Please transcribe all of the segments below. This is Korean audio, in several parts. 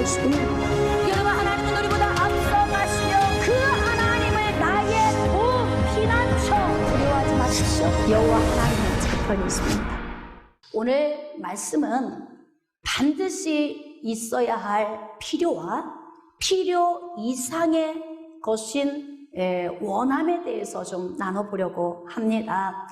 있습니다. 여러분, 하나님은 우리보다 앞서가시며 그 하나님을 나의 피난처 두려워하지 마십시오. 여호와 하나님의 저편에 있습니다. 오늘 말씀은 반드시 있어야 할 필요와 필요 이상의 것인 원함에 대해서 좀 나눠보려고 합니다.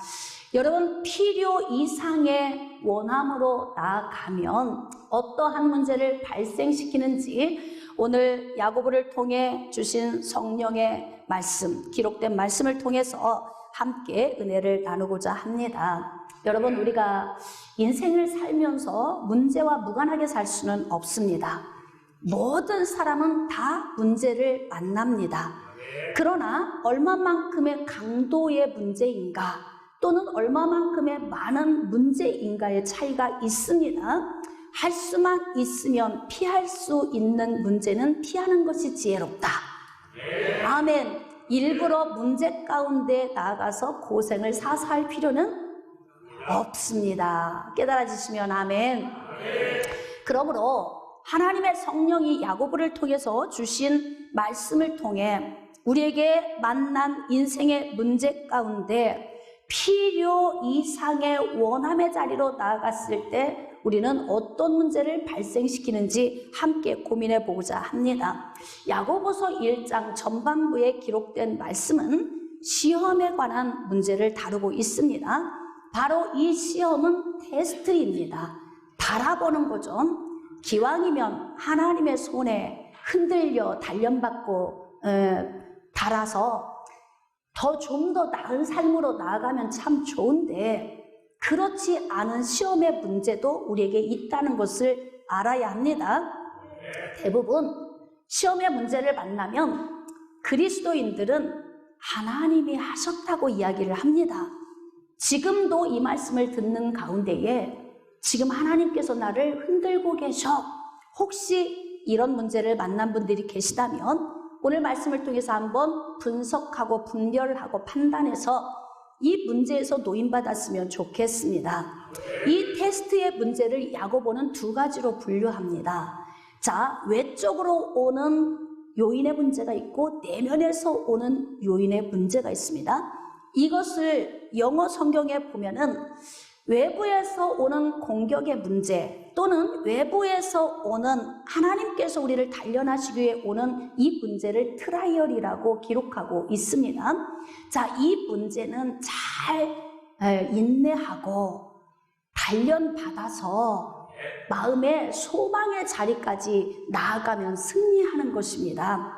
여러분, 필요 이상의 원함으로 나아가면 어떠한 문제를 발생시키는지 오늘 야고보를 통해 주신 성령의 말씀, 기록된 말씀을 통해서 함께 은혜를 나누고자 합니다. 여러분, 우리가 인생을 살면서 문제와 무관하게 살 수는 없습니다. 모든 사람은 다 문제를 만납니다. 그러나 얼마만큼의 강도의 문제인가, 또는 얼마만큼의 많은 문제인가의 차이가 있습니다. 할 수만 있으면 피할 수 있는 문제는 피하는 것이 지혜롭다. 아멘. 일부러 문제 가운데 나아가서 고생을 사서 할 필요는 없습니다. 깨달아지시면 아멘. 그러므로 하나님의 성령이 야고보를 통해서 주신 말씀을 통해 우리에게 만난 인생의 문제 가운데 필요 이상의 원함의 자리로 나아갔을 때 우리는 어떤 문제를 발생시키는지 함께 고민해 보고자 합니다. 야고보서 1장 전반부에 기록된 말씀은 시험에 관한 문제를 다루고 있습니다. 바로 이 시험은 테스트입니다. 달아보는 거죠. 기왕이면 하나님의 손에 흔들려 단련받고 달아서 좀 더 나은 삶으로 나아가면 참 좋은데, 그렇지 않은 시험의 문제도 우리에게 있다는 것을 알아야 합니다. 대부분 시험의 문제를 만나면 그리스도인들은 하나님이 하셨다고 이야기를 합니다. 지금도 이 말씀을 듣는 가운데에 지금 하나님께서 나를 흔들고 계셔, 혹시 이런 문제를 만난 분들이 계시다면 오늘 말씀을 통해서 한번 분석하고 분별하고 판단해서 이 문제에서 노인받았으면 좋겠습니다. 이 테스트의 문제를 야고보는 두 가지로 분류합니다. 자, 외적으로 오는 요인의 문제가 있고 내면에서 오는 요인의 문제가 있습니다. 이것을 영어 성경에 보면은 외부에서 오는 공격의 문제, 또는 외부에서 오는 하나님께서 우리를 단련하시기 위해 오는 이 문제를 트라이얼이라고 기록하고 있습니다. 자, 이 문제는 잘 인내하고 단련받아서 마음의 소망의 자리까지 나아가면 승리하는 것입니다.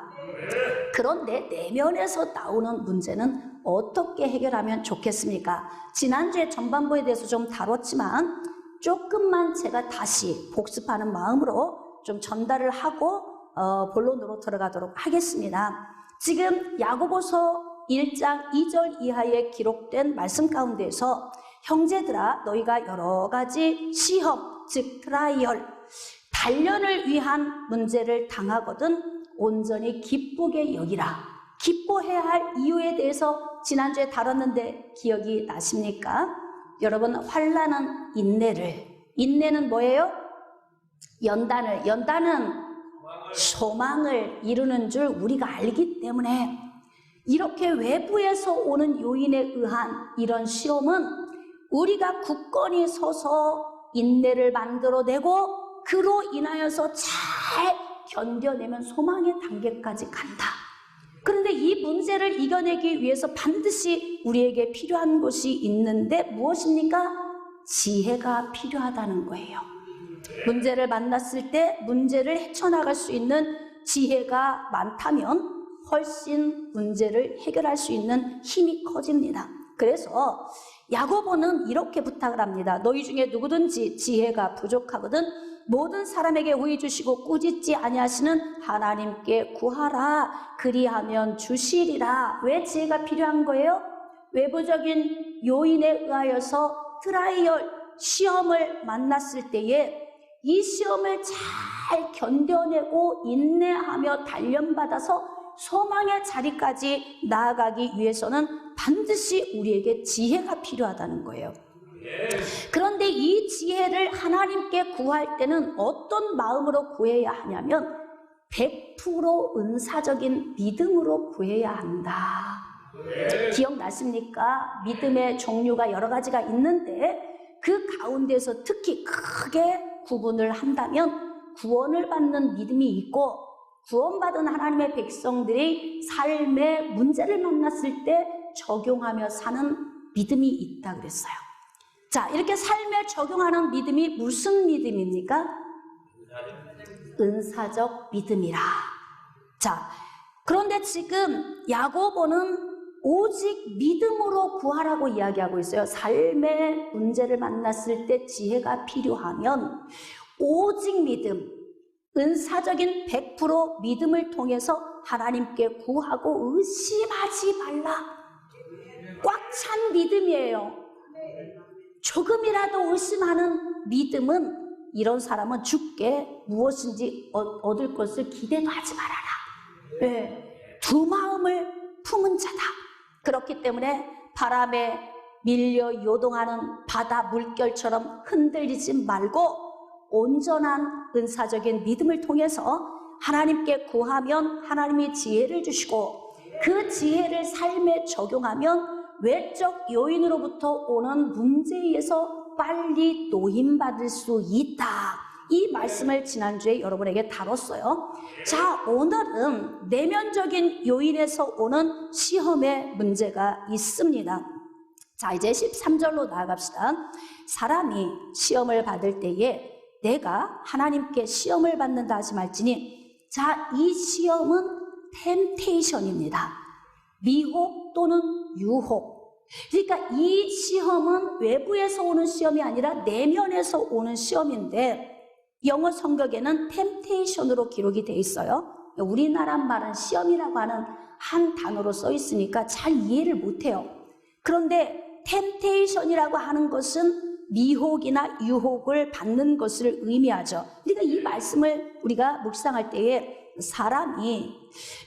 그런데 내면에서 나오는 문제는 어떻게 해결하면 좋겠습니까? 지난주에 전반부에 대해서 좀 다뤘지만 조금만 제가 다시 복습하는 마음으로 좀 전달을 하고 본론으로 들어가도록 하겠습니다. 지금 야고보서 1장 2절 이하에 기록된 말씀 가운데에서 형제들아, 너희가 여러 가지 시험, 즉 트라이얼, 단련을 위한 문제를 당하거든 온전히 기쁘게 여기라. 기뻐해야 할 이유에 대해서 지난주에 다뤘는데 기억이 나십니까? 여러분, 환난은 인내는 뭐예요? 연단은 소망을 이루는 줄 우리가 알기 때문에, 이렇게 외부에서 오는 요인에 의한 이런 시험은 우리가 굳건히 서서 인내를 만들어내고 그로 인하여서 잘 견뎌내면 소망의 단계까지 간다. 그런데 이 문제를 이겨내기 위해서 반드시 우리에게 필요한 것이 있는데 무엇입니까? 지혜가 필요하다는 거예요. 문제를 만났을 때 문제를 헤쳐나갈 수 있는 지혜가 많다면 훨씬 문제를 해결할 수 있는 힘이 커집니다. 그래서 야고보는 이렇게 부탁을 합니다. 너희 중에 누구든지 지혜가 부족하거든 모든 사람에게 우의 주시고 꾸짖지 아니하시는 하나님께 구하라. 그리하면 주시리라. 왜 지혜가 필요한 거예요? 외부적인 요인에 의하여서 트라이얼, 시험을 만났을 때에 이 시험을 잘 견뎌내고 인내하며 단련받아서 소망의 자리까지 나아가기 위해서는 반드시 우리에게 지혜가 필요하다는 거예요. 그런데 이 지혜를 하나님께 구할 때는 어떤 마음으로 구해야 하냐면 100% 은사적인 믿음으로 구해야 한다. 기억나십니까? 믿음의 종류가 여러 가지가 있는데 그 가운데서 특히 크게 구분을 한다면 구원을 받는 믿음이 있고, 구원받은 하나님의 백성들이 삶의 문제를 만났을 때 적용하며 사는 믿음이 있다 그랬어요. 자, 이렇게 삶에 적용하는 믿음이 무슨 믿음입니까? 은사적 믿음이라. 자, 그런데 지금 야고보는 오직 믿음으로 구하라고 이야기하고 있어요. 삶의 문제를 만났을 때 지혜가 필요하면 오직 믿음, 은사적인 100% 믿음을 통해서 하나님께 구하고 의심하지 말라. 꽉 찬 믿음이에요. 조금이라도 의심하는 믿음은 이런 사람은 주께 무엇인지 얻을 것을 기대도 하지 말아라. 네. 두 마음을 품은 자다. 그렇기 때문에 바람에 밀려 요동하는 바다 물결처럼 흔들리지 말고 온전한 은사적인 믿음을 통해서 하나님께 구하면 하나님이 지혜를 주시고, 그 지혜를 삶에 적용하면 외적 요인으로부터 오는 문제에 의해서 빨리 노임받을 수 있다. 이 말씀을 지난주에 여러분에게 다뤘어요. 자, 오늘은 내면적인 요인에서 오는 시험의 문제가 있습니다. 자, 이제 13절로 나아갑시다. 사람이 시험을 받을 때에 내가 하나님께 시험을 받는다 하지 말지니, 자, 이 시험은 템테이션입니다. 미혹 또는 유혹. 그러니까 이 시험은 외부에서 오는 시험이 아니라 내면에서 오는 시험인데, 영어 성경에는 템테이션으로 기록이 되어 있어요. 우리나라 말은 시험이라고 하는 한 단어로 써 있으니까 잘 이해를 못해요. 그런데 템테이션이라고 하는 것은 미혹이나 유혹을 받는 것을 의미하죠. 그러니까 이 말씀을 우리가 묵상할 때에 사람이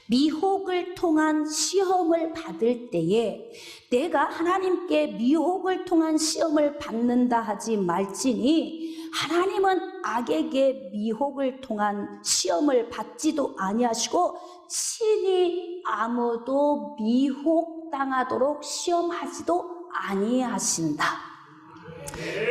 미혹을 통한 시험을 받을 때에 내가 하나님께 미혹을 통한 시험을 받는다 하지 말지니, 하나님은 악에게 미혹을 통한 시험을 받지도 아니하시고 친히 아무도 미혹당하도록 시험하지도 아니하신다.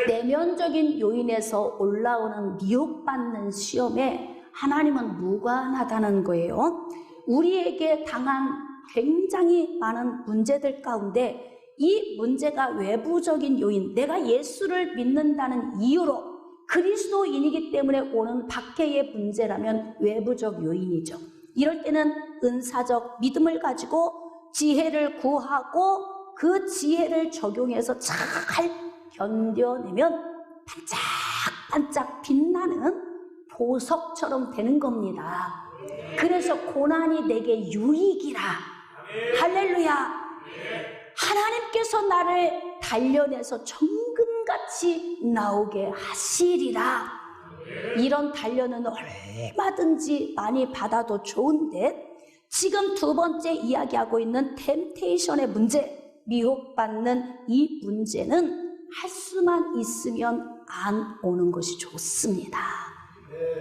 내면적인 요인에서 올라오는 미혹받는 시험에 하나님은 무관하다는 거예요. 우리에게 당한 굉장히 많은 문제들 가운데 이 문제가 외부적인 요인, 내가 예수를 믿는다는 이유로 그리스도인이기 때문에 오는 박해의 문제라면 외부적 요인이죠. 이럴 때는 은사적 믿음을 가지고 지혜를 구하고 그 지혜를 적용해서 잘 견뎌내면 반짝반짝 빛나는 보석처럼 되는 겁니다. 그래서 고난이 내게 유익이라. 할렐루야. 하나님께서 나를 단련해서 정금같이 나오게 하시리라. 이런 단련은 얼마든지 많이 받아도 좋은데, 지금 두 번째 이야기하고 있는 템테이션의 문제, 미혹받는 이 문제는 할 수만 있으면 안 오는 것이 좋습니다.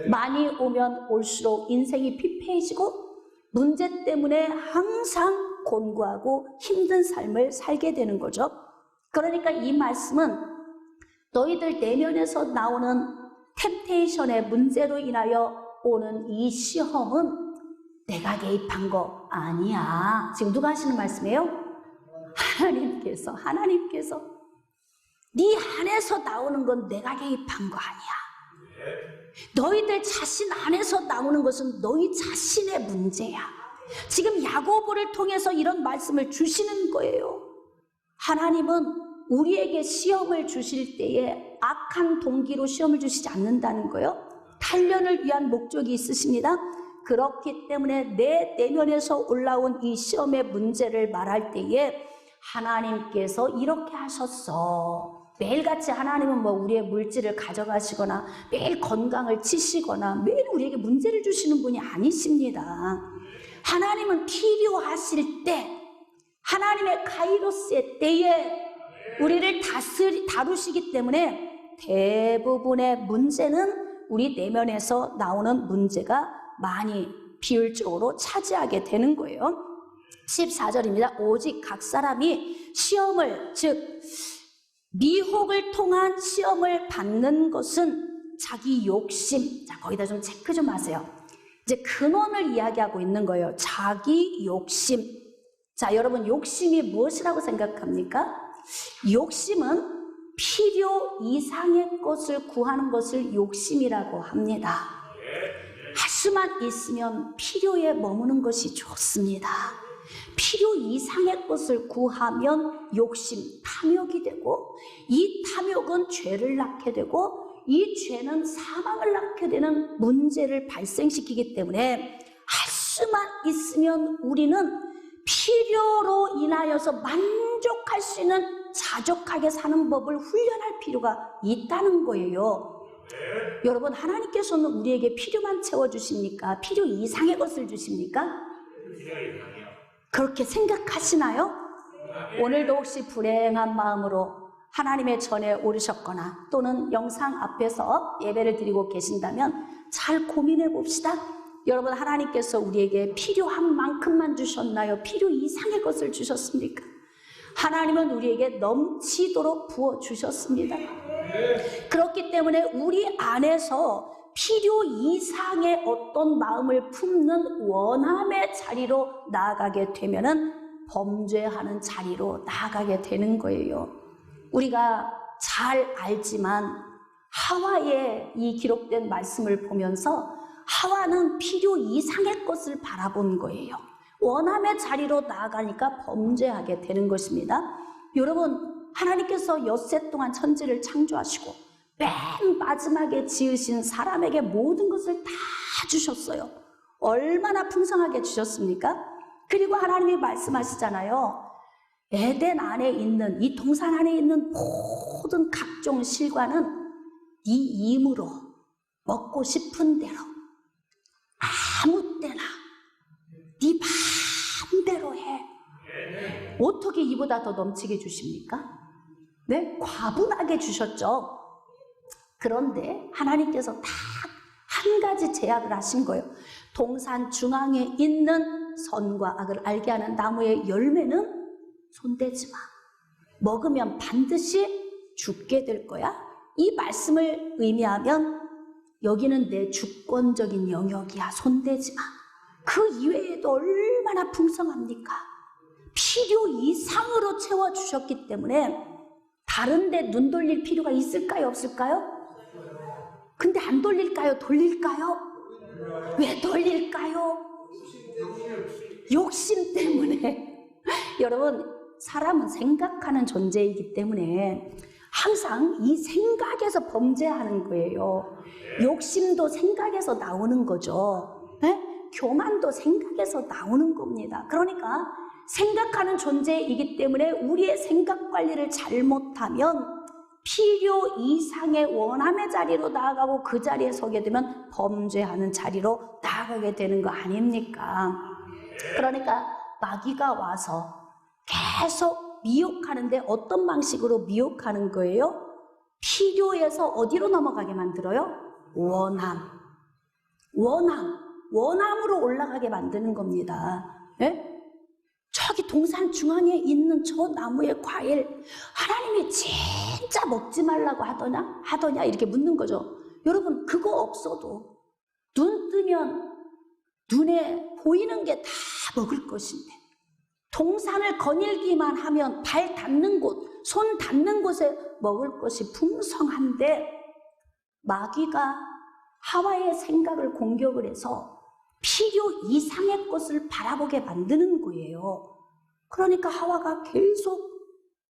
많이 오면 올수록 인생이 피폐해지고 문제 때문에 항상 곤고하고 힘든 삶을 살게 되는 거죠. 그러니까 이 말씀은 너희들 내면에서 나오는 템테이션의 문제로 인하여 오는 이 시험은 내가 개입한 거 아니야. 지금 누가 하시는 말씀이에요? 하나님께서 네 안에서 나오는 건 내가 개입한 거 아니야. 너희들 자신 안에서 나오는 것은 너희 자신의 문제야. 지금 야고보를 통해서 이런 말씀을 주시는 거예요. 하나님은 우리에게 시험을 주실 때에 악한 동기로 시험을 주시지 않는다는 거예요. 단련을 위한 목적이 있으십니다. 그렇기 때문에 내 내면에서 올라온 이 시험의 문제를 말할 때에 하나님께서 이렇게 하셨어. 매일같이 하나님은 우리의 물질을 가져가시거나 매일 건강을 치시거나 매일 우리에게 문제를 주시는 분이 아니십니다. 하나님은 필요하실 때, 하나님의 카이로스의 때에 우리를 다루시기 때문에 대부분의 문제는 우리 내면에서 나오는 문제가 많이 비율적으로 차지하게 되는 거예요. 14절입니다. 오직 각 사람이 시험을, 즉 미혹을 통한 시험을 받는 것은 자기 욕심. 자, 거기다 좀 체크 좀 하세요. 이제 근원을 이야기하고 있는 거예요. 자기 욕심. 자, 여러분 욕심이 무엇이라고 생각합니까? 욕심은 필요 이상의 것을 구하는 것을 욕심이라고 합니다. 할 수만 있으면 필요에 머무는 것이 좋습니다. 필요 이상의 것을 구하면 욕심, 탐욕이 되고, 이 탐욕은 죄를 낳게 되고, 이 죄는 사망을 낳게 되는 문제를 발생시키기 때문에 할 수만 있으면 우리는 필요로 인하여서 만족할 수 있는 자족하게 사는 법을 훈련할 필요가 있다는 거예요. 여러분, 하나님께서는 우리에게 필요만 채워주십니까? 필요 이상의 것을 주십니까? 그렇게 생각하시나요? 오늘도 혹시 불행한 마음으로 하나님의 전에 오르셨거나 또는 영상 앞에서 예배를 드리고 계신다면 잘 고민해 봅시다. 여러분, 하나님께서 우리에게 필요한 만큼만 주셨나요? 필요 이상의 것을 주셨습니까? 하나님은 우리에게 넘치도록 부어주셨습니다. 그렇기 때문에 우리 안에서 필요 이상의 어떤 마음을 품는 원함의 자리로 나아가게 되면은 범죄하는 자리로 나아가게 되는 거예요. 우리가 잘 알지만 하와의 이 기록된 말씀을 보면서 하와는 필요 이상의 것을 바라본 거예요. 원함의 자리로 나아가니까 범죄하게 되는 것입니다. 여러분, 하나님께서 엿새 동안 천지를 창조하시고 맨 마지막에 지으신 사람에게 모든 것을 다 주셨어요. 얼마나 풍성하게 주셨습니까? 그리고 하나님이 말씀하시잖아요. 에덴 안에 있는, 이 동산 안에 있는 모든 각종 실과는 네 힘으로 먹고 싶은 대로 아무 때나 네 마음대로 해. 어떻게 이보다 더 넘치게 주십니까? 네? 과분하게 주셨죠. 그런데 하나님께서 딱 한 가지 제약을 하신 거예요. 동산 중앙에 있는 선과 악을 알게 하는 나무의 열매는 손대지 마. 먹으면 반드시 죽게 될 거야. 이 말씀을 의미하면 여기는 내 주권적인 영역이야. 손대지 마. 그 이외에도 얼마나 풍성합니까? 필요 이상으로 채워주셨기 때문에 다른 데 눈 돌릴 필요가 있을까요? 없을까요? 근데 안 돌릴까요? 돌릴까요? 왜 돌릴까요? 욕심 때문에. 여러분, 사람은 생각하는 존재이기 때문에 항상 이 생각에서 범죄하는 거예요. 욕심도 생각에서 나오는 거죠. 네? 교만도 생각에서 나오는 겁니다. 그러니까 생각하는 존재이기 때문에 우리의 생각 관리를 잘못하면 필요 이상의 원함의 자리로 나아가고 그 자리에 서게 되면 범죄하는 자리로 나아가게 되는 거 아닙니까? 그러니까 마귀가 와서 계속 미혹하는데 어떤 방식으로 미혹하는 거예요? 필요에서 어디로 넘어가게 만들어요? 원함으로 올라가게 만드는 겁니다. 네? 저기 동산 중앙에 있는 저 나무의 과일 하나님이 진짜 먹지 말라고 하더냐 이렇게 묻는 거죠. 여러분, 그거 없어도 눈 뜨면 눈에 보이는 게 다 먹을 것인데 동산을 거닐기만 하면 발 닿는 곳, 손 닿는 곳에 먹을 것이 풍성한데 마귀가 하와의 생각을 공격을 해서 필요 이상의 것을 바라보게 만드는 거예요. 그러니까 하와가 계속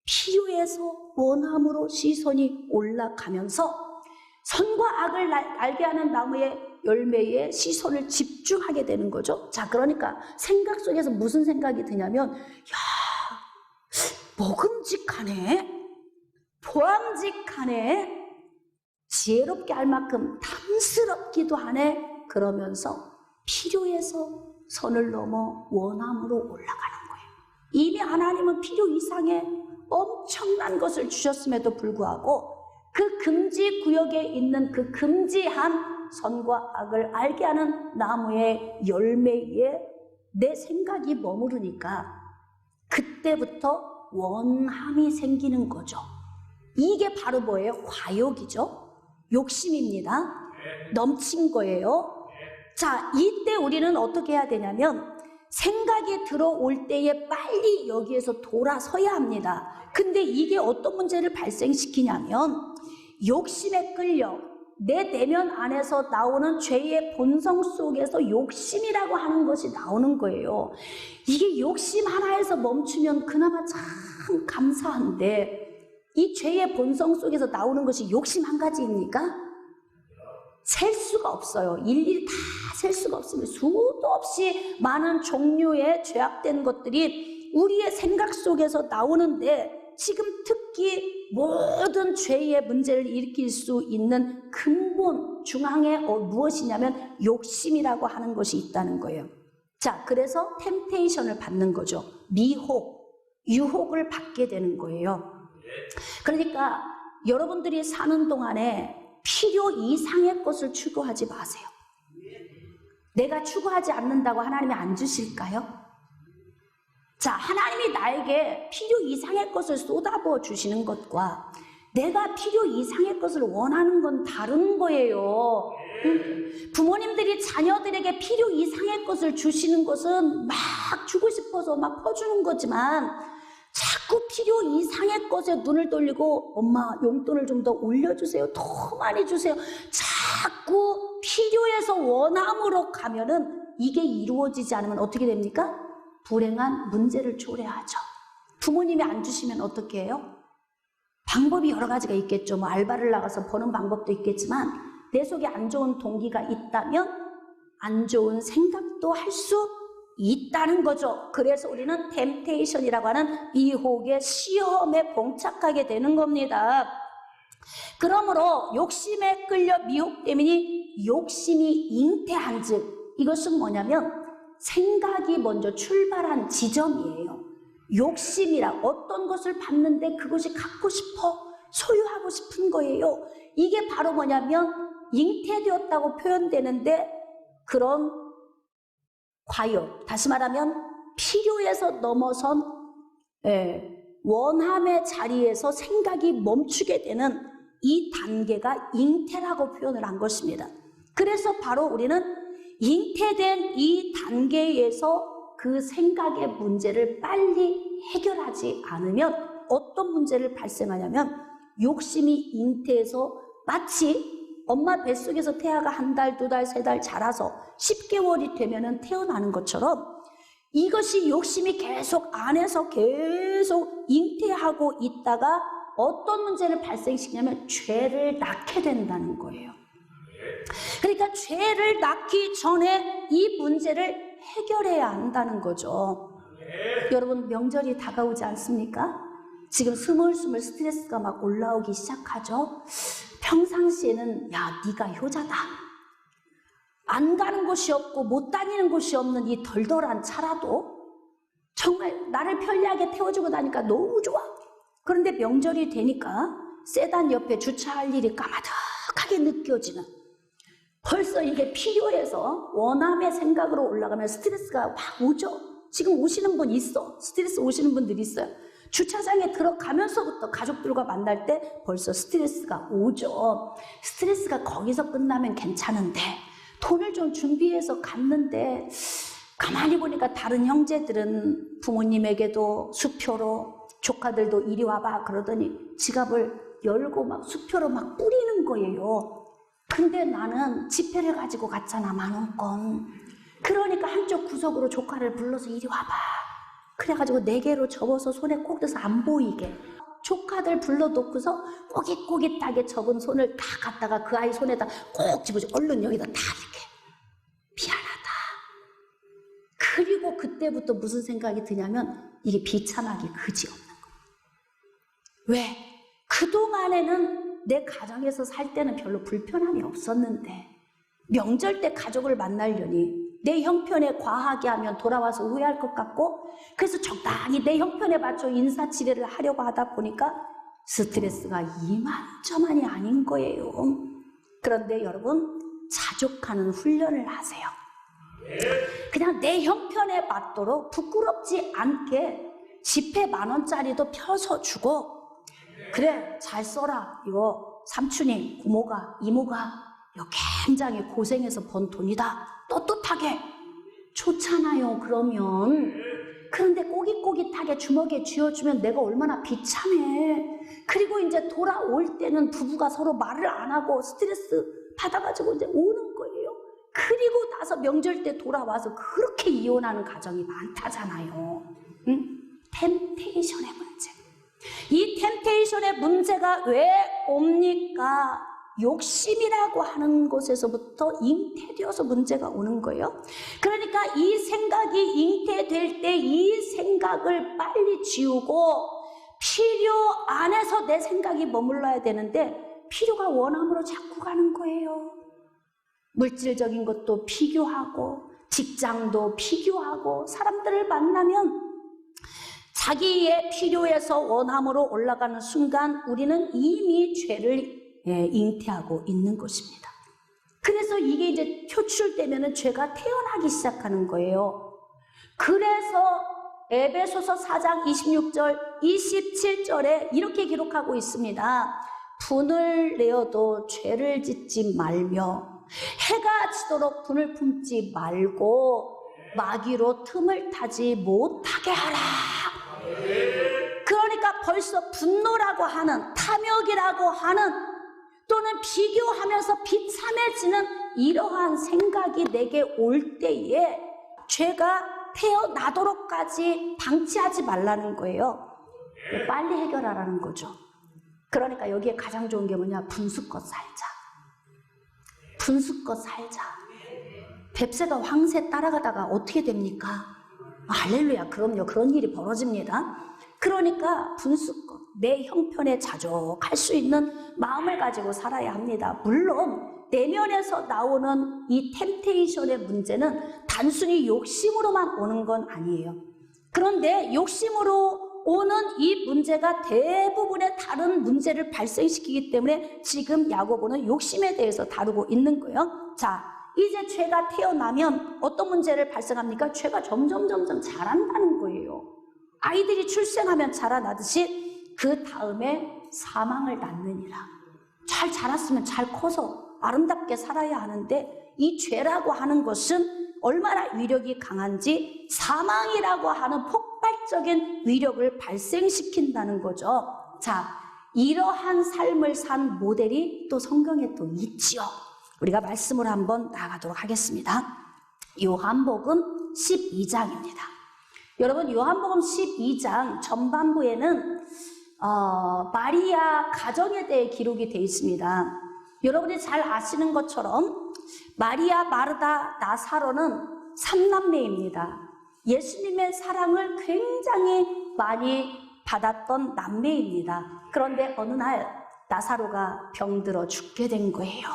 필요에서 원함으로 시선이 올라가면서 선과 악을 알게 하는 나무의 열매에 시선을 집중하게 되는 거죠. 자, 그러니까 생각 속에서 무슨 생각이 드냐면, 야, 먹음직하네, 보암직하네, 지혜롭게 할 만큼 탐스럽기도 하네, 그러면서 필요에서 선을 넘어 원함으로 올라가는 거예요. 이미 하나님은 필요 이상의 엄청난 것을 주셨음에도 불구하고 그 금지 구역에 있는 그 금지한 선과 악을 알게 하는 나무의 열매에 내 생각이 머무르니까 그때부터 원함이 생기는 거죠. 이게 바로 뭐예요? 과욕이죠. 욕심입니다. 넘친 거예요. 자, 이때 우리는 어떻게 해야 되냐면 생각이 들어올 때에 빨리 여기에서 돌아서야 합니다. 근데 이게 어떤 문제를 발생시키냐면 욕심에 끌려 내 내면 안에서 나오는 죄의 본성 속에서 욕심이라고 하는 것이 나오는 거예요. 이게 욕심 하나에서 멈추면 그나마 참 감사한데 이 죄의 본성 속에서 나오는 것이 욕심 한 가지입니까? 셀 수가 없어요. 일일이 다 셀 수가 없습니다. 수도 없이 많은 종류의 죄악된 것들이 우리의 생각 속에서 나오는데 지금 특히 모든 죄의 문제를 일으킬 수 있는 근본 중앙에 무엇이냐면 욕심이라고 하는 것이 있다는 거예요. 자, 그래서 템테이션을 받는 거죠. 미혹, 유혹을 받게 되는 거예요. 그러니까 여러분들이 사는 동안에 필요 이상의 것을 추구하지 마세요. 내가 추구하지 않는다고 하나님이 안 주실까요? 자, 하나님이 나에게 필요 이상의 것을 쏟아부어 주시는 것과 내가 필요 이상의 것을 원하는 건 다른 거예요. 부모님들이 자녀들에게 필요 이상의 것을 주시는 것은 막 주고 싶어서 막 퍼주는 거지만 자꾸 필요 이상의 것에 눈을 돌리고 엄마 용돈을 좀 더 올려주세요. 더 많이 주세요. 자꾸 필요해서 원함으로 가면은 이게 이루어지지 않으면 어떻게 됩니까? 불행한 문제를 초래하죠. 부모님이 안 주시면 어떻게 해요? 방법이 여러 가지가 있겠죠. 뭐 알바를 나가서 버는 방법도 있겠지만 내 속에 안 좋은 동기가 있다면 안 좋은 생각도 할 수 있다는 거죠. 그래서 우리는 템테이션이라고 하는 미혹의 시험에 봉착하게 되는 겁니다. 그러므로 욕심에 끌려 미혹되면 욕심이 잉태한 즉 이것은 뭐냐면 생각이 먼저 출발한 지점이에요. 욕심이라 어떤 것을 봤는데 그것이 갖고 싶어 소유하고 싶은 거예요. 이게 바로 뭐냐면 잉태되었다고 표현되는데 그런 과욕, 다시 말하면 필요에서 넘어선 원함의 자리에서 생각이 멈추게 되는 이 단계가 잉태라고 표현을 한 것입니다. 그래서 바로 우리는 잉태된 이 단계에서 그 생각의 문제를 빨리 해결하지 않으면 어떤 문제를 발생하냐면 욕심이 잉태해서 마치 엄마 뱃속에서 태아가 한 달, 두 달, 세 달 자라서 10개월이 되면은 태어나는 것처럼 이것이 욕심이 계속 안에서 계속 잉태하고 있다가 어떤 문제를 발생시키냐면 죄를 낳게 된다는 거예요. 그러니까 죄를 낳기 전에 이 문제를 해결해야 한다는 거죠. 여러분 명절이 다가오지 않습니까? 지금 스물스물 스트레스가 막 올라오기 시작하죠. 평상시에는 야 네가 효자다. 안 가는 곳이 없고 못 다니는 곳이 없는 이 덜덜한 차라도 정말 나를 편리하게 태워주고 다니까 너무 좋아. 그런데 명절이 되니까 세단 옆에 주차할 일이 까마득하게 느껴지는 벌써 이게 필요해서 원함의 생각으로 올라가면 스트레스가 확 오죠. 지금 오시는 분 있어. 스트레스 오시는 분들 있어요. 주차장에 들어가면서부터 가족들과 만날 때 벌써 스트레스가 오죠. 스트레스가 거기서 끝나면 괜찮은데 돈을 좀 준비해서 갔는데 가만히 보니까 다른 형제들은 부모님에게도 수표로 조카들도 이리 와봐 그러더니 지갑을 열고 막 수표로 막 뿌리는 거예요. 근데 나는 지폐를 가지고 갔잖아 10,000원. 그러니까 한쪽 구석으로 조카를 불러서 이리 와봐. 그래가지고 4개로 접어서 손에 꼭 들어서 안 보이게 조카들 불러놓고서 꼬깃꼬깃하게 접은 손을 다 갖다가 그 아이 손에다 꼭 집어줘. 얼른 여기다 다 이렇게 미안하다. 그리고 그때부터 무슨 생각이 드냐면 이게 비참하기 그지없는 거예요. 왜? 그동안에는 내 가정에서 살 때는 별로 불편함이 없었는데 명절 때 가족을 만나려니 내 형편에 과하게 하면 돌아와서 후회할 것 같고, 그래서 적당히 내 형편에 맞춰 인사치레를 하려고 하다 보니까 스트레스가 이만저만이 아닌 거예요. 그런데 여러분, 자족하는 훈련을 하세요. 그냥 내 형편에 맞도록 부끄럽지 않게 지폐 10,000원짜리도 펴서 주고, 그래 잘 써라, 이거 삼촌이, 고모가, 이모가 이거 굉장히 고생해서 번 돈이다, 떳떳하게 좋잖아요. 그러면 그런데 꼬깃꼬깃하게 주먹에 쥐어주면 내가 얼마나 비참해. 그리고 이제 돌아올 때는 부부가 서로 말을 안 하고 스트레스 받아가지고 이제 오는 거예요. 그리고 나서 명절 때 돌아와서 그렇게 이혼하는 가정이 많다잖아요. 응? 템테이션의 문제. 이 템테이션의 문제가 왜 옵니까? 욕심이라고 하는 곳에서부터 잉태되어서 문제가 오는 거예요. 그러니까 이 생각이 잉태될 때 이 생각을 빨리 지우고 필요 안에서 내 생각이 머물러야 되는데 필요가 원함으로 자꾸 가는 거예요. 물질적인 것도 피규하고 직장도 피규하고 사람들을 만나면 자기의 필요에서 원함으로 올라가는 순간 우리는 이미 죄를 잉태하고 있는 것입니다. 그래서 이게 이제 표출되면 죄가 태어나기 시작하는 거예요. 그래서 에베소서 4장 26절 27절에 이렇게 기록하고 있습니다. 분을 내어도 죄를 짓지 말며 해가 지도록 분을 품지 말고 마귀로 틈을 타지 못하게 하라. 그러니까 벌써 분노라고 하는, 탐욕이라고 하는, 또는 비교하면서 비참해지는 이러한 생각이 내게 올 때에 죄가 태어나도록까지 방치하지 말라는 거예요. 빨리 해결하라는 거죠. 그러니까 여기에 가장 좋은 게 뭐냐? 분수껏 살자. 분수껏 살자. 뱁새가 황새 따라가다가 어떻게 됩니까? 할렐루야, 그럼요. 그런 일이 벌어집니다. 그러니까 분수껏 내 형편에 자족할 수 있는 마음을 가지고 살아야 합니다. 물론 내면에서 나오는 이 템테이션의 문제는 단순히 욕심으로만 오는 건 아니에요. 그런데 욕심으로 오는 이 문제가 대부분의 다른 문제를 발생시키기 때문에 지금 야고보는 욕심에 대해서 다루고 있는 거예요. 자, 이제 죄가 태어나면 어떤 문제를 발생합니까? 죄가 점점 자란다는 거예요. 아이들이 출생하면 자라나듯이 그 다음에 사망을 낳느니라. 잘 자랐으면 잘 커서 아름답게 살아야 하는데 이 죄라고 하는 것은 얼마나 위력이 강한지 사망이라고 하는 폭발적인 위력을 발생시킨다는 거죠. 자, 이러한 삶을 산 모델이 또 성경에 또 있지요. 우리가 말씀으로 한번 나가도록 하겠습니다. 요한복음 12장입니다. 여러분, 요한복음 12장 전반부에는 마리아 가정에 대해 기록이 되어 있습니다. 여러분이 잘 아시는 것처럼 마리아, 마르다, 나사로는 3남매입니다. 예수님의 사랑을 굉장히 많이 받았던 남매입니다. 그런데 어느 날 나사로가 병들어 죽게 된 거예요.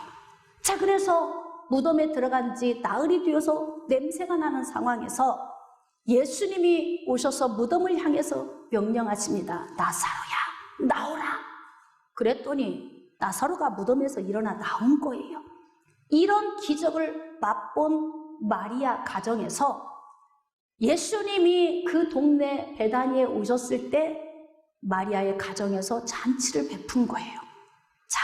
자, 그래서 무덤에 들어간 지 나흘이 되어서 냄새가 나는 상황에서 예수님이 오셔서 무덤을 향해서 명령하십니다. 나사로야, 나오라. 그랬더니 나사로가 무덤에서 일어나 나온 거예요. 이런 기적을 맛본 마리아 가정에서 예수님이 그 동네 베다니에 오셨을 때 마리아의 가정에서 잔치를 베푼 거예요. 자,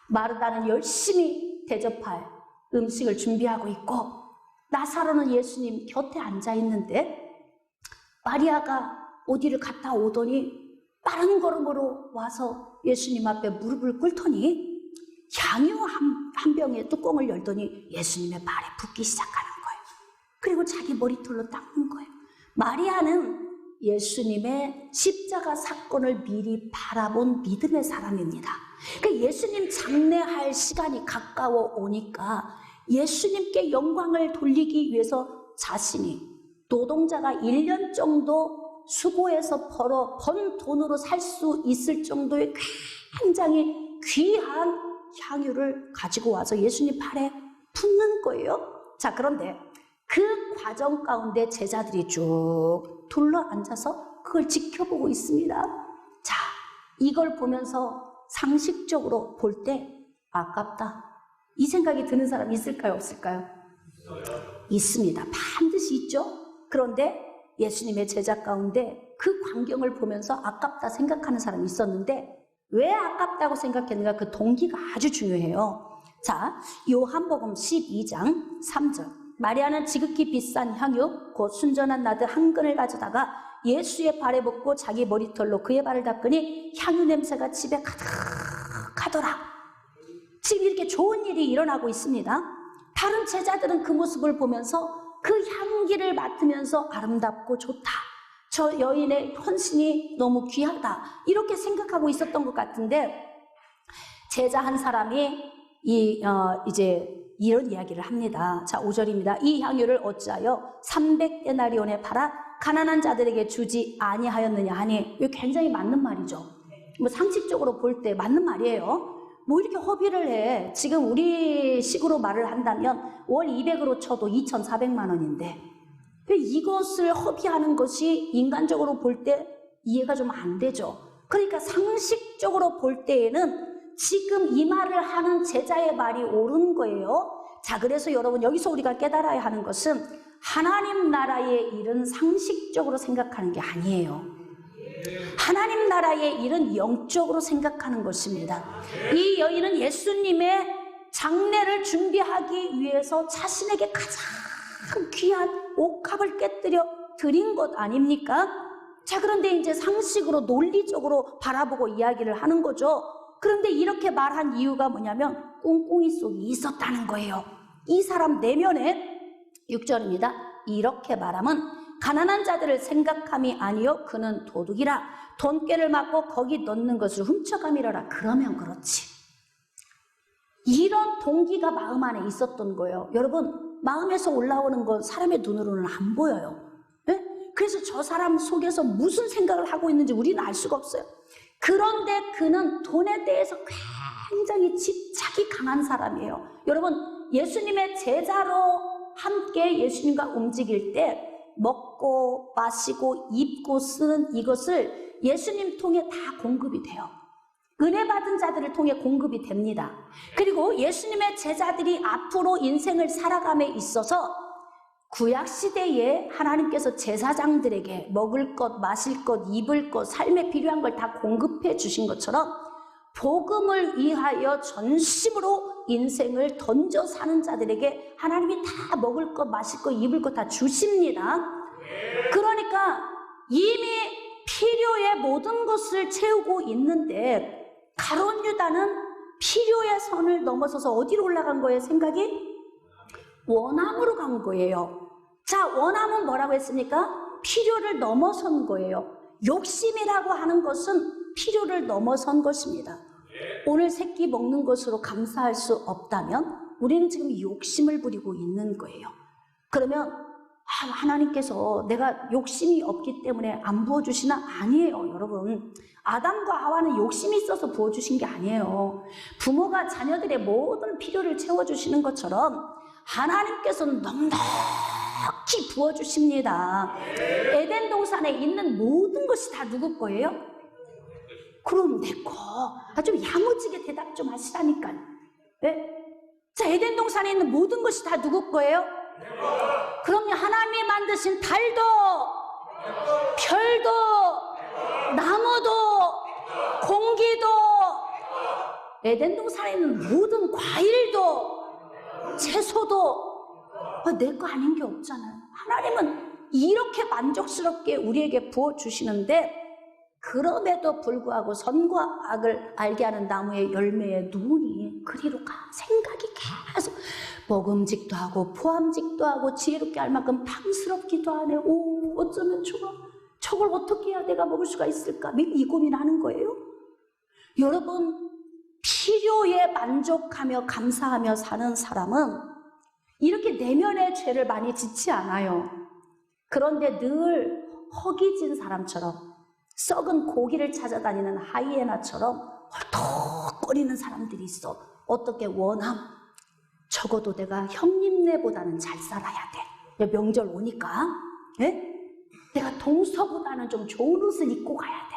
마르다는 열심히 대접할 음식을 준비하고 있고 나사로는 예수님 곁에 앉아 있는데 마리아가 어디를 갔다 오더니 빠른 걸음으로 와서 예수님 앞에 무릎을 꿇더니 향유 한 병의 뚜껑을 열더니 예수님의 발에 붓기 시작하는 거예요. 그리고 자기 머리털로 닦는 거예요. 마리아는 예수님의 십자가 사건을 미리 바라본 믿음의 사람입니다. 그러니까 예수님 장례할 시간이 가까워 오니까 예수님께 영광을 돌리기 위해서 자신이 노동자가 1년 정도 수고해서 번 돈으로 살 수 있을 정도의 굉장히 귀한 향유를 가지고 와서 예수님 발에 붓는 거예요. 자, 그런데 그 과정 가운데 제자들이 쭉 둘러앉아서 그걸 지켜보고 있습니다. 자, 이걸 보면서 상식적으로 볼 때 아깝다, 이 생각이 드는 사람 있을까요, 없을까요? 있습니다. 반드시 있죠. 그런데 예수님의 제자 가운데 그 광경을 보면서 아깝다 생각하는 사람이 있었는데, 왜 아깝다고 생각했는가, 그 동기가 아주 중요해요. 자, 요한복음 12장 3절. 마리아는 지극히 비싼 향유 곧 순전한 나드 한 근을 가져다가 예수의 발에 붓고 자기 머리털로 그의 발을 닦으니 향유 냄새가 집에 가득하더라. 지금 이렇게 좋은 일이 일어나고 있습니다. 다른 제자들은 그 모습을 보면서 그 향기를 맡으면서 아름답고 좋다, 저 여인의 헌신이 너무 귀하다, 이렇게 생각하고 있었던 것 같은데, 제자 한 사람이 이제 이런 이야기를 합니다. 자, 5절입니다. 이 향유를 어찌하여 300데나리온에 팔아 가난한 자들에게 주지 아니하였느냐 하니, 이거 굉장히 맞는 말이죠. 뭐 상식적으로 볼 때 맞는 말이에요. 뭐 이렇게 허비를 해. 지금 우리 식으로 말을 한다면 월 200으로 쳐도 2,400만 원인데 이것을 허비하는 것이 인간적으로 볼 때 이해가 좀 안 되죠. 그러니까 상식적으로 볼 때에는 지금 이 말을 하는 제자의 말이 옳은 거예요. 자, 그래서 여러분, 여기서 우리가 깨달아야 하는 것은 하나님 나라의 일은 상식적으로 생각하는 게 아니에요. 하나님 나라의 일은 영적으로 생각하는 것입니다. 이 여인은 예수님의 장례를 준비하기 위해서 자신에게 가장 귀한 옥합을 깨뜨려 드린 것 아닙니까? 자, 그런데 이제 상식으로 논리적으로 바라보고 이야기를 하는 거죠. 그런데 이렇게 말한 이유가 뭐냐면 꿍꿍이 속이 있었다는 거예요. 이 사람 내면에, 6절입니다. 이렇게 말함은 가난한 자들을 생각함이 아니요 그는 도둑이라 돈꾀를 맞고 거기 넣는 것을 훔쳐감이라라. 그러면 그렇지. 이런 동기가 마음 안에 있었던 거예요. 여러분, 마음에서 올라오는 건 사람의 눈으로는 안 보여요. 네? 그래서 저 사람 속에서 무슨 생각을 하고 있는지 우리는 알 수가 없어요. 그런데 그는 돈에 대해서 굉장히 집착이 강한 사람이에요. 여러분, 예수님의 제자로 함께 예수님과 움직일 때 먹고 마시고 입고 쓰는 이것을 예수님 통해 다 공급이 돼요. 은혜 받은 자들을 통해 공급이 됩니다. 그리고 예수님의 제자들이 앞으로 인생을 살아감에 있어서 구약시대에 하나님께서 제사장들에게 먹을 것, 마실 것, 입을 것, 삶에 필요한 걸 다 공급해 주신 것처럼 복음을 위하여 전심으로 인생을 던져 사는 자들에게 하나님이 다 먹을 것, 마실 것, 입을 것 다 주십니다. 그러니까 이미 필요의 모든 것을 채우고 있는데 가룟 유다는 필요의 선을 넘어서서 어디로 올라간 거예요? 생각이? 원함으로 간 거예요. 자, 원함은 뭐라고 했습니까? 필요를 넘어선 거예요. 욕심이라고 하는 것은 필요를 넘어선 것입니다. 오늘 새끼 먹는 것으로 감사할 수 없다면 우리는 지금 욕심을 부리고 있는 거예요. 그러면 하나님께서 내가 욕심이 없기 때문에 안 부어주시나? 아니에요, 여러분. 아담과 하와는 욕심이 있어서 부어주신 게 아니에요. 부모가 자녀들의 모든 필요를 채워주시는 것처럼 하나님께서는 넉넉히 부어주십니다. 에덴 동산에 있는 모든 것이 다 누구 거예요? 그럼 내 거. 좀 야무지게 대답 좀 하시라니까. 네? 자, 에덴 동산에 있는 모든 것이 다 누구 거예요? 그럼요. 하나님이 만드신 달도, 별도, 나무도, 공기도, 에덴 동산에 있는 모든 과일도, 채소도 내 거 아닌 게 없잖아요. 하나님은 이렇게 만족스럽게 우리에게 부어주시는데 그럼에도 불구하고 선과 악을 알게 하는 나무의 열매의 눈이 그리로 가. 생각이 계속 먹음직도 하고 포함직도 하고 지혜롭게 할 만큼 탐스럽기도 하네. 오, 어쩌면 좋아. 저걸 어떻게 해야 내가 먹을 수가 있을까? 이 고민하는 거예요. 여러분, 필요에 만족하며 감사하며 사는 사람은 이렇게 내면의 죄를 많이 짓지 않아요. 그런데 늘 허기진 사람처럼 썩은 고기를 찾아다니는 하이에나처럼 헐떡거리는 사람들이 있어. 어떻게 원함? 적어도 내가 형님네보다는 잘 살아야 돼. 명절 오니까 내가 동서보다는 좀 좋은 옷을 입고 가야 돼.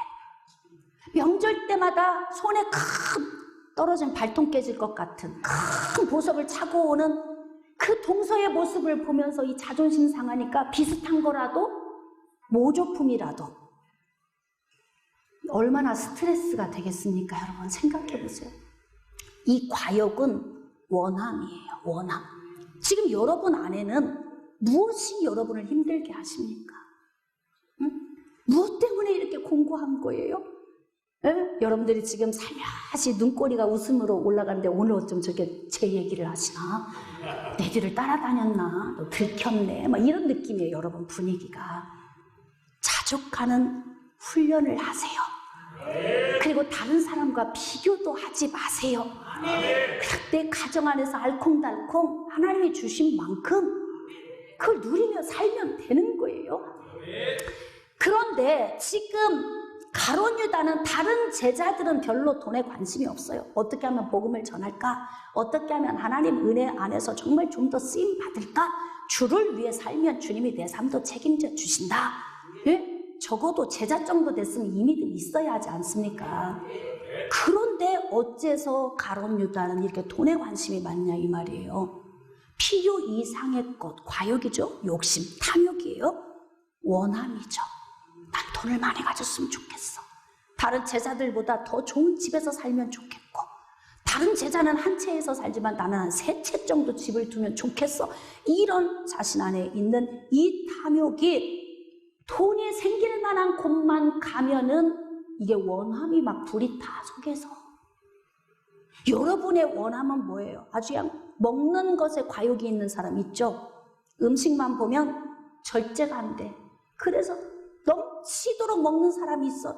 명절 때마다 손에 큰 떨어진 발톱 깨질 것 같은 큰 보석을 차고 오는 그 동서의 모습을 보면서 이 자존심 상하니까 비슷한 거라도 모조품이라도 얼마나 스트레스가 되겠습니까? 여러분 생각해 보세요. 이 과욕은 원함이에요. 원함. 지금 여러분 안에는 무엇이 여러분을 힘들게 하십니까? 무엇 때문에 이렇게 공고한 거예요? 여러분들이 지금 살며시 눈꼬리가 웃음으로 올라가는데 오늘 어쩜 저게 제 얘기를 하시나? 내 뒤를 따라다녔나? 너 들켰네? 막 이런 느낌이에요. 여러분 분위기가. 자족하는 훈련을 하세요. 그리고 다른 사람과 비교도 하지 마세요. 내 가정 안에서 알콩달콩 하나님이 주신 만큼 그걸 누리며 살면 되는 거예요. 그런데 지금 가룟 유다는 다른 제자들은 별로 돈에 관심이 없어요. 어떻게 하면 복음을 전할까? 어떻게 하면 하나님 은혜 안에서 정말 좀 더 쓰임 받을까? 주를 위해 살면 주님이 내 삶도 책임져 주신다. 적어도 제자 정도 됐으면 이미도 있어야 하지 않습니까? 그런데 어째서 가룟 유다는 이렇게 돈에 관심이 많냐 이 말이에요. 필요 이상의 것, 과욕이죠. 욕심, 탐욕이에요. 원함이죠. 난 돈을 많이 가졌으면 좋겠어. 다른 제자들보다 더 좋은 집에서 살면 좋겠고, 다른 제자는 한 채에서 살지만 나는 한 3채 정도 집을 두면 좋겠어. 이런 자신 안에 있는 이 탐욕이 돈이 생길 만한 곳만 가면은 이게 원함이 막 불이 타 속에서. 여러분의 원함은 뭐예요? 아주 그냥 먹는 것에 과욕이 있는 사람 있죠? 음식만 보면 절제가 안 돼. 그래서 넘치도록 먹는 사람이 있어.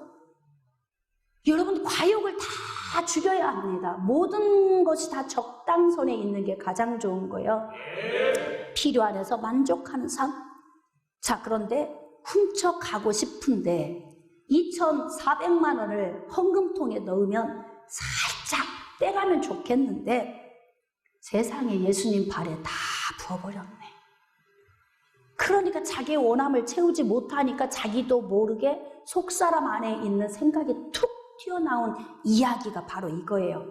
여러분 과욕을 다 죽여야 합니다. 모든 것이 다 적당선에 있는 게 가장 좋은 거예요. 필요 안에서 만족하는 삶. 자, 그런데 훔쳐가고 싶은데 2,400만 원을 헌금통에 넣으면 살짝 떼가면 좋겠는데 세상에 예수님 발에 다 부어버렸네. 그러니까 자기의 원함을 채우지 못하니까 자기도 모르게 속사람 안에 있는 생각이 툭 튀어나온 이야기가 바로 이거예요.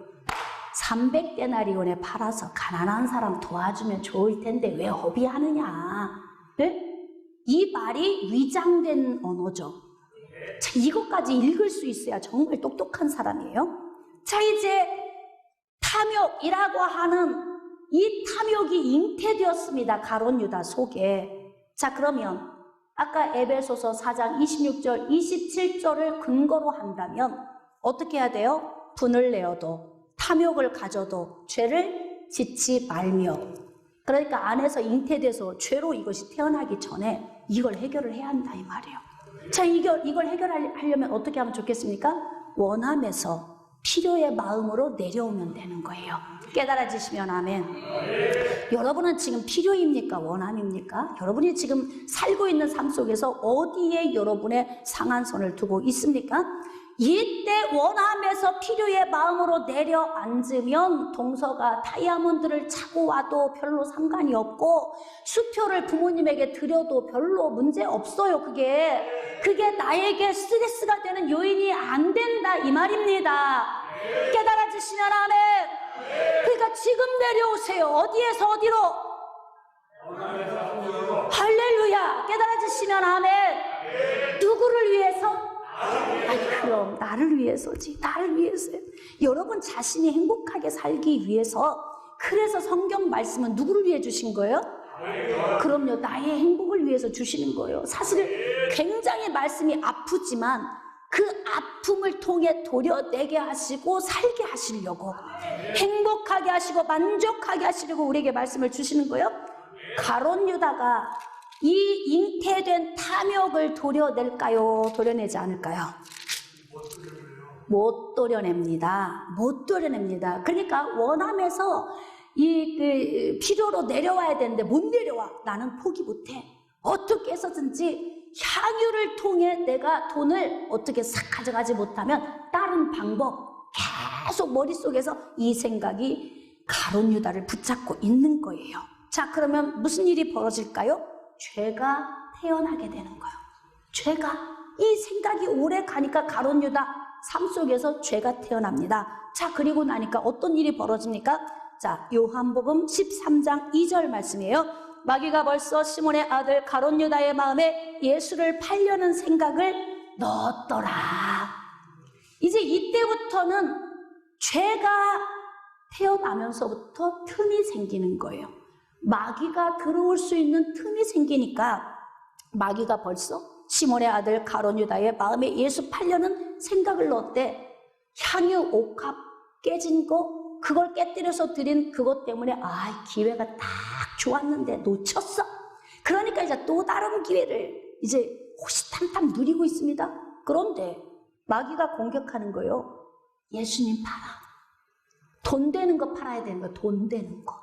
300데나리온에 팔아서 가난한 사람 도와주면 좋을 텐데 왜 허비하느냐. 이 말이 위장된 언어죠. 자, 이것까지 읽을 수 있어야 정말 똑똑한 사람이에요. 자, 이제 탐욕이라고 하는 이 탐욕이 잉태되었습니다. 가룟 유다 속에. 자, 그러면 아까 에베소서 4장 26절 27절을 근거로 한다면 어떻게 해야 돼요? 분을 내어도 탐욕을 가져도 죄를 짓지 말며. 그러니까 안에서 잉태돼서 죄로 이것이 태어나기 전에 이걸 해결을 해야 한다 이 말이에요. 자, 이걸 해결하려면 어떻게 하면 좋겠습니까? 원함에서 필요의 마음으로 내려오면 되는 거예요. 깨달아지시면 아멘. 여러분은 지금 필요입니까? 원함입니까? 여러분이 지금 살고 있는 삶 속에서 어디에 여러분의 상한선을 두고 있습니까? 이때 원함에서 필요의 마음으로 내려앉으면 동서가 다이아몬드를 차고 와도 별로 상관이 없고 수표를 부모님에게 드려도 별로 문제 없어요. 그게 나에게 스트레스가 되는 요인이 안 된다 이 말입니다. 깨달아지시면 아멘. 그러니까 지금 내려오세요. 어디에서 어디로? 할렐루야. 깨달아지시면 아멘. 누구를 위해서? 아니, 그럼 나를 위해서지. 나를 위해서요. 여러분 자신이 행복하게 살기 위해서. 그래서 성경 말씀은 누구를 위해 주신 거예요? 그럼요, 나의 행복을 위해서 주시는 거예요. 사실 굉장히 말씀이 아프지만 그 아픔을 통해 도려내게 하시고 살게 하시려고, 행복하게 하시고 만족하게 하시려고 우리에게 말씀을 주시는 거예요. 가룟 유다가 이 잉태된 탐욕을 도려낼까요? 도려내지 않을까요? 못 도려냅니다. 못 도려냅니다. 그러니까 원함에서 필요로 내려와야 되는데 못 내려와. 나는 포기 못해. 어떻게 해서든지 향유를 통해 내가 돈을 어떻게 싹 가져가지 못하면 다른 방법, 계속 머릿속에서 이 생각이 가룟 유다를 붙잡고 있는 거예요. 자, 그러면 무슨 일이 벌어질까요? 죄가 태어나게 되는 거예요. 죄가. 이 생각이 오래 가니까 가룟 유다 삶 속에서 죄가 태어납니다. 자, 그리고 나니까 어떤 일이 벌어집니까? 자, 요한복음 13장 2절 말씀이에요. 마귀가 벌써 시몬의 아들 가룟 유다의 마음에 예수를 팔려는 생각을 넣었더라. 이제 이때부터는 죄가 태어나면서부터 틈이 생기는 거예요. 마귀가 들어올 수 있는 틈이 생기니까 마귀가 벌써 시몬의 아들 가룟 유다의 마음에 예수 팔려는 생각을 넣었대. 향유 옥합 깨진 거, 그걸 깨뜨려서 드린 그것 때문에 기회가 딱 좋았는데 놓쳤어. 그러니까 이제 또 다른 기회를 이제 호시탐탐 누리고 있습니다. 그런데 마귀가 공격하는 거예요. 예수님 팔아. 돈 되는 거 팔아야 되는 거, 돈 되는 거.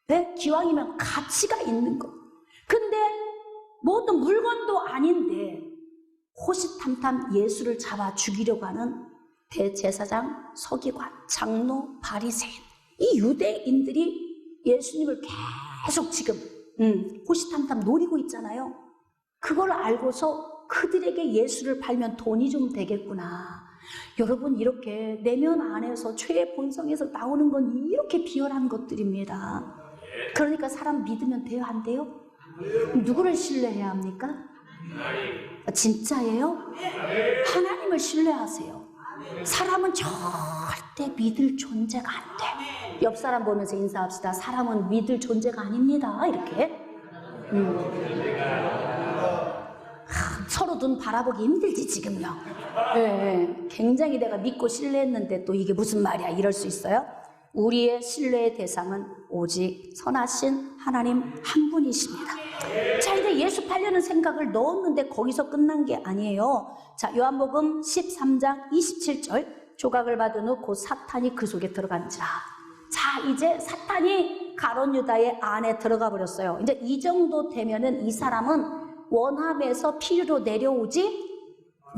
네? 기왕이면 가치가 있는 거. 근데 모든 물건도 아닌데 호시탐탐 예수를 잡아 죽이려고 하는 대제사장, 서기관, 장로, 바리새인, 이 유대인들이 예수님을 계속 지금 호시탐탐 노리고 있잖아요. 그걸 알고서 그들에게 예수를 팔면 돈이 좀 되겠구나. 여러분, 이렇게 내면 안에서 죄의 본성에서 나오는 건 이렇게 비열한 것들입니다. 그러니까 사람 믿으면 돼요, 안 돼요? 누구를 신뢰해야 합니까? 진짜예요? 하나님을 신뢰하세요. 사람은 절대 믿을 존재가 안 돼. 옆 사람 보면서 인사합시다. 사람은 믿을 존재가 아닙니다. 이렇게. 서로 눈 바라보기 힘들지 지금요. 네, 굉장히 내가 믿고 신뢰했는데 또 이게 무슨 말이야 이럴 수 있어요. 우리의 신뢰의 대상은 오직 선하신 하나님 한 분이십니다. 자, 이제 예수 팔려는 생각을 넣었는데 거기서 끝난 게 아니에요. 자, 요한복음 13장 27절, 조각을 받은 후 곧 사탄이 그 속에 들어간지라. 자, 이제 사탄이 가룟 유다의 안에 들어가 버렸어요. 이제 이 정도 되면은 이 사람은 원함에서 피로 내려오지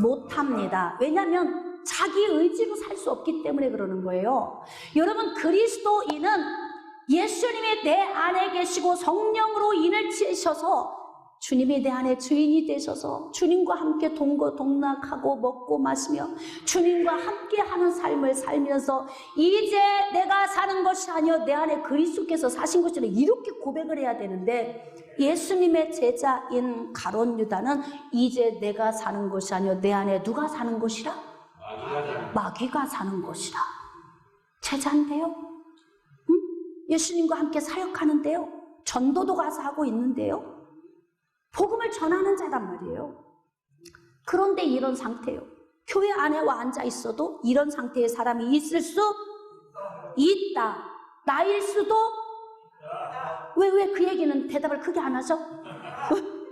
못합니다. 왜냐하면 자기 의지로 살 수 없기 때문에 그러는 거예요. 여러분, 그리스도인은 예수님이 내 안에 계시고 성령으로 인을 치셔서 주님이 내 안에 주인이 되셔서 주님과 함께 동거동락하고 먹고 마시며 주님과 함께 하는 삶을 살면서 이제 내가 사는 것이 아니요 내 안에 그리스도께서 사신 것이라 이렇게 고백을 해야 되는데, 예수님의 제자인 가룟 유다는 이제 내가 사는 것이 아니요 내 안에 누가 사는 것이라? 마귀가 사는 것이라. 제자인데요? 응? 예수님과 함께 사역하는데요? 전도도 가서 하고 있는데요? 복음을 전하는 자단 말이에요. 그런데 이런 상태예요. 교회 안에 와 앉아 있어도 이런 상태의 사람이 있을 수 있다. 나일 수도 왜 그 얘기는 대답을 크게 안 하죠?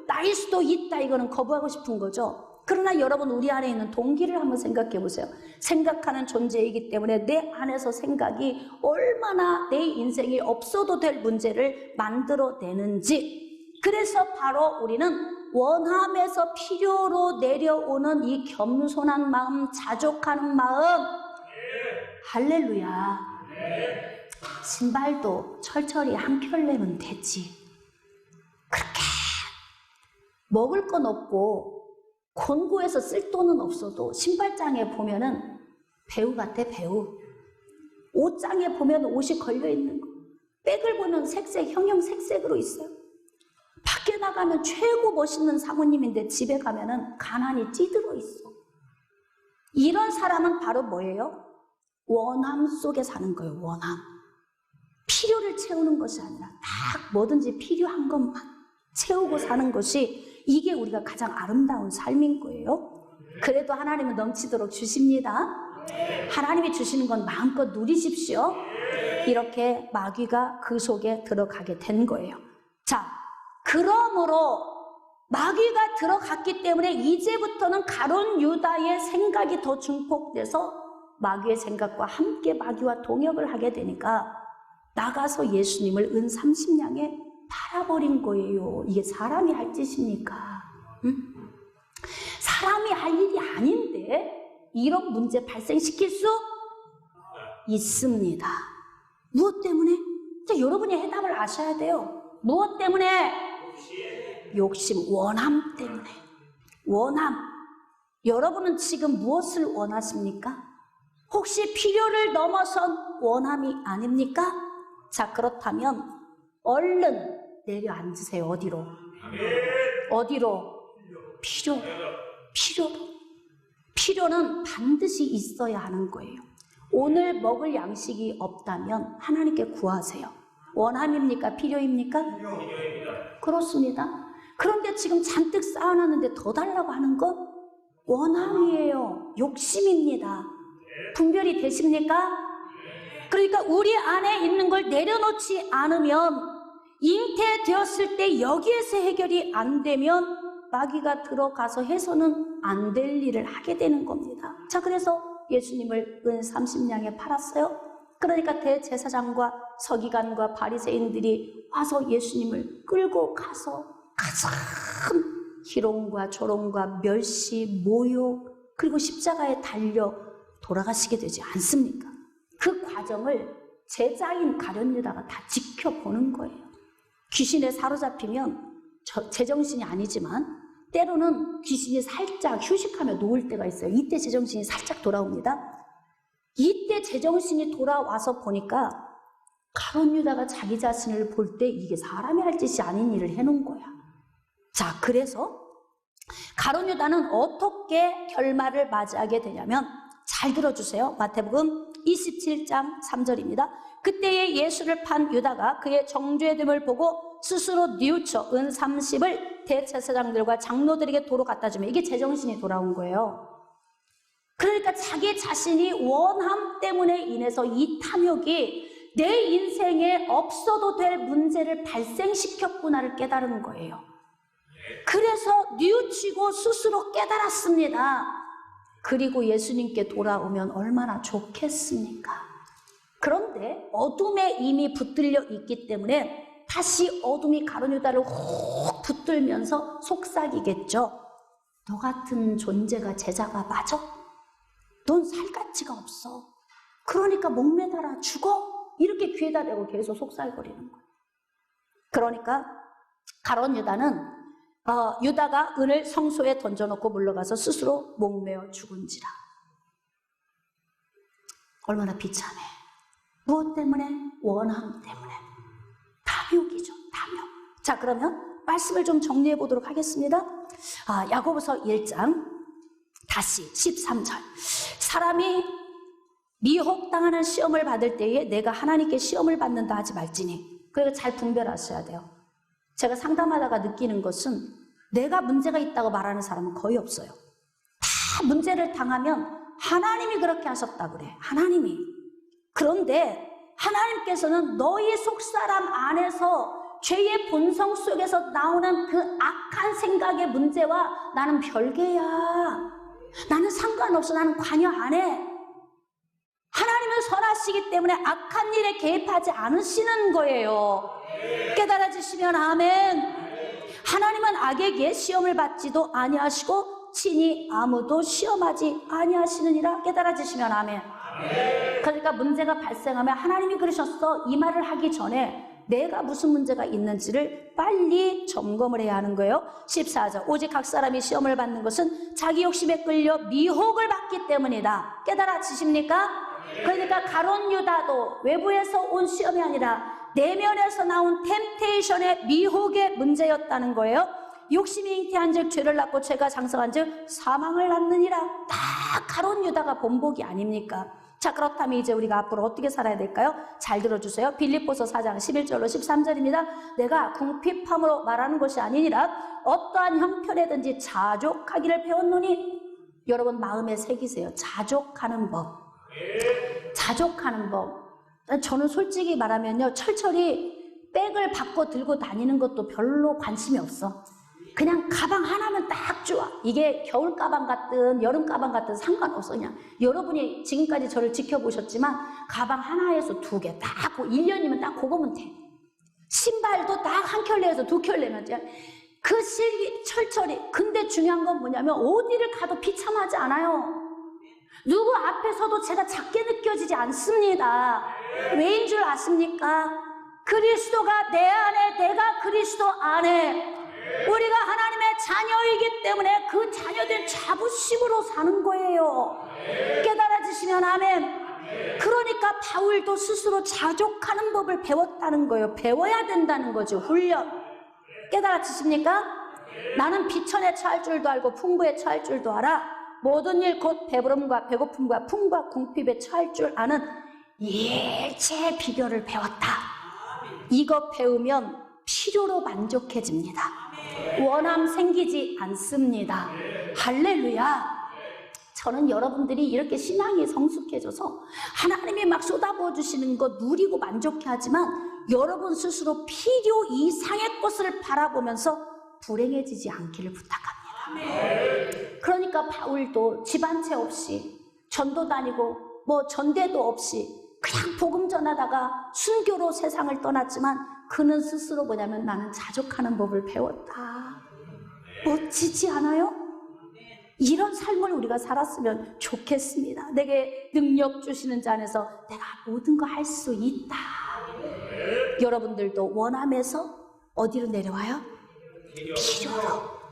나일 수도 있다. 이거는 거부하고 싶은 거죠. 그러나 여러분, 우리 안에 있는 동기를 한번 생각해 보세요. 생각하는 존재이기 때문에 내 안에서 생각이 얼마나 내 인생이 없어도 될 문제를 만들어내는지. 그래서 바로 우리는 원함에서 필요로 내려오는 이 겸손한 마음, 자족하는 마음, 할렐루야. 신발도 철철이 한 켤레면 되지. 그렇게 먹을 건 없고 권고해서 쓸 돈은 없어도 신발장에 보면은 배우 같아, 배우. 옷장에 보면 옷이 걸려있는 거. 백을 보면 색색, 형형색색으로 있어요. 밖에 나가면 최고 멋있는 사모님인데 집에 가면은 가난이 찌들어 있어. 이런 사람은 바로 뭐예요? 원함 속에 사는 거예요, 원함. 필요를 채우는 것이 아니라 딱 뭐든지 필요한 것만 채우고 사는 것이, 이게 우리가 가장 아름다운 삶인 거예요. 그래도 하나님은 넘치도록 주십니다. 하나님이 주시는 건 마음껏 누리십시오. 이렇게 마귀가 그 속에 들어가게 된 거예요. 자, 그러므로 마귀가 들어갔기 때문에 이제부터는 가룟 유다의 생각이 더 증폭돼서 마귀의 생각과 함께 마귀와 동역을 하게 되니까 나가서 예수님을 은 30냥에 팔아버린 거예요. 이게 사람이 할 짓입니까? 응? 사람이 할 일이 아닌데 이런 문제 발생시킬 수 있습니다. 무엇 때문에? 여러분이 해답을 아셔야 돼요. 무엇 때문에? 욕심, 원함 때문에. 원함. 여러분은 지금 무엇을 원하십니까? 혹시 필요를 넘어선 원함이 아닙니까? 자, 그렇다면 얼른 내려앉으세요. 어디로? 어디로? 필요로. 필요는 반드시 있어야 하는 거예요. 오늘 먹을 양식이 없다면 하나님께 구하세요. 원함입니까? 필요입니까? 필요입니다. 그렇습니다. 그런데 지금 잔뜩 쌓아놨는데 더 달라고 하는 건 원함이에요. 욕심입니다. 분별이 되십니까? 그러니까 우리 안에 있는 걸 내려놓지 않으면, 잉태되었을 때 여기에서 해결이 안 되면 마귀가 들어가서 해서는 안 될 일을 하게 되는 겁니다. 자, 그래서 예수님을 은 30냥에 팔았어요. 그러니까 대제사장과 서기관과 바리새인들이 와서 예수님을 끌고 가서 가장 희롱과 조롱과 멸시, 모욕, 그리고 십자가에 달려 돌아가시게 되지 않습니까? 그 과정을 제자인 가룟 유다가 다 지켜보는 거예요. 귀신에 사로잡히면 제정신이 아니지만 때로는 귀신이 살짝 휴식하며 놓을 때가 있어요. 이때 제정신이 살짝 돌아옵니다. 이때 제정신이 돌아와서 보니까 가룟 유다가 자기 자신을 볼 때 이게 사람이 할 짓이 아닌 일을 해놓은 거야. 자, 그래서 가룟 유다는 어떻게 결말을 맞이하게 되냐면, 잘 들어주세요. 마태복음 27장 3절입니다. 그때에 예수를 판 유다가 그의 정죄됨을 보고 스스로 뉘우쳐 은 30을 대제사장들과 장로들에게 도로 갖다 주며, 이게 제정신이 돌아온 거예요. 그러니까 자기 자신이 원함 때문에 인해서 이 탐욕이 내 인생에 없어도 될 문제를 발생시켰구나를 깨달은 거예요. 그래서 뉘우치고 스스로 깨달았습니다. 그리고 예수님께 돌아오면 얼마나 좋겠습니까? 그런데 어둠에 이미 붙들려 있기 때문에 다시 어둠이 가룟 유다를 혹 붙들면서 속삭이겠죠. 너 같은 존재가 제자가 맞아? 넌 살 가치가 없어. 그러니까 목매달아 죽어. 이렇게 귀에다 대고 계속 속삭거리는 거예요. 그러니까 가룟 유다는 유다가 은을 성소에 던져놓고 물러가서 스스로 목매어 죽은지라. 얼마나 비참해. 무엇 때문에? 원함 때문에. 탐욕이죠. 탐욕. 자, 그러면 말씀을 좀 정리해 보도록 하겠습니다. 야고보서 1장 다시 13절. 사람이 미혹당하는 시험을 받을 때에 내가 하나님께 시험을 받는다 하지 말지니. 그러니까 잘 분별하셔야 돼요. 제가 상담하다가 느끼는 것은 내가 문제가 있다고 말하는 사람은 거의 없어요. 다 문제를 당하면 하나님이 그렇게 하셨다 그래. 하나님이. 그런데 하나님께서는 너희 속사람 안에서 죄의 본성 속에서 나오는 그 악한 생각의 문제와 나는 별개야. 나는 상관없어. 나는 관여 안 해. 하나님은 선하시기 때문에 악한 일에 개입하지 않으시는 거예요. 깨달아지시면 아멘. 하나님은 악에게 시험을 받지도 아니하시고 친히 아무도 시험하지 아니하시느니라. 깨달아지시면 아멘. 그러니까 문제가 발생하면 하나님이 그러셨어 이 말을 하기 전에 내가 무슨 문제가 있는지를 빨리 점검을 해야 하는 거예요. 14절. 오직 각 사람이 시험을 받는 것은 자기 욕심에 끌려 미혹을 받기 때문이다. 깨달아지십니까? 그러니까 가룟 유다도 외부에서 온 시험이 아니라 내면에서 나온 템테이션의 미혹의 문제였다는 거예요. 욕심이 잉태한 즉 죄를 낳고 죄가 장성한 즉 사망을 낳느니라. 다 가룟 유다가 본복이 아닙니까? 자, 그렇다면 이제 우리가 앞으로 어떻게 살아야 될까요? 잘 들어주세요. 빌립보서 4장 11절로 13절입니다. 내가 궁핍함으로 말하는 것이 아니니라 어떠한 형편에든지 자족하기를 배웠노니. 여러분 마음에 새기세요. 자족하는 법. 자족하는 법. 저는 솔직히 말하면요, 철철이 백을 바꿔 들고 다니는 것도 별로 관심이 없어. 그냥 가방 하나면 딱 좋아. 이게 겨울 가방 같든 여름 가방 같든 상관없어. 그냥 여러분이 지금까지 저를 지켜보셨지만 가방 하나에서 2개 딱 1년이면 딱 그거면 돼. 신발도 딱 한 켤레에서 2켤레면 돼. 그 실기 철철이. 근데 중요한 건 뭐냐면 어디를 가도 비참하지 않아요. 누구 앞에서도 제가 작게 느껴지지 않습니다. 왜인 줄 아십니까? 그리스도가 내 안에, 내가 그리스도 안에. 우리가 하나님의 자녀이기 때문에 그 자녀된 자부심으로 사는 거예요. 깨달아지시면 아멘. 그러니까 바울도 스스로 자족하는 법을 배웠다는 거예요. 배워야 된다는 거죠. 훈련. 깨달아지십니까? 나는 비천에 처할 줄도 알고 풍부에 처할 줄도 알아. 모든 일 곧 배부름과 배고픔과 풍부와 궁핍에 처할 줄 아는 일체의 비결을 배웠다. 이거 배우면 필요로 만족해집니다. 원함 생기지 않습니다. 할렐루야. 저는 여러분들이 이렇게 신앙이 성숙해져서 하나님이 막 쏟아부어 주시는 거 누리고 만족해 하지만 여러분 스스로 필요 이상의 것을 바라보면서 불행해지지 않기를 부탁합니다. 그러니까 바울도 집 한 채 없이 전도 다니고 뭐 전대도 없이 그냥 복음 전하다가 순교로 세상을 떠났지만 그는 스스로 뭐냐면 나는 자족하는 법을 배웠다. 멋지지 않아요? 이런 삶을 우리가 살았으면 좋겠습니다. 내게 능력 주시는 자 안에서 내가 모든 거 할 수 있다. 여러분들도 원함에서 어디로 내려와요?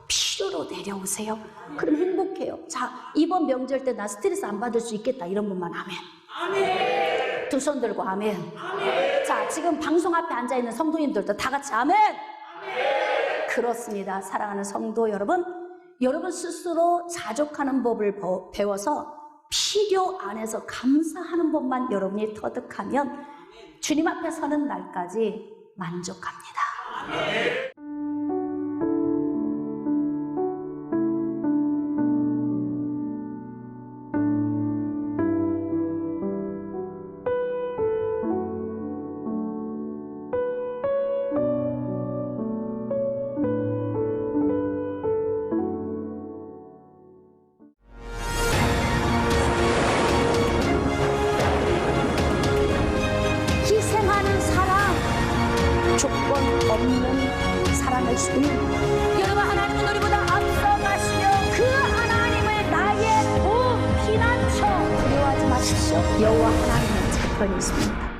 필요로 내려오세요. 그럼 행복해요. 자, 이번 명절 때 나 스트레스 안 받을 수 있겠다 이런 분만 아멘. 아멘. 두 손 들고 아멘. 아멘. 자, 지금 방송 앞에 앉아있는 성도님들도 다 같이 아멘. 아멘. 그렇습니다. 사랑하는 성도 여러분, 여러분 스스로 자족하는 법을 배워서 필요 안에서 감사하는 법만 여러분이 터득하면 주님 앞에 서는 날까지 만족합니다. 아멘. 조건 없는 사랑을 주는 여러분, 하나님은 우리보다 앞서가시며 그 하나님을 나의 복 피난처 두려워하지 마십시오. 여호와 하나님은 제 편이 있습니다.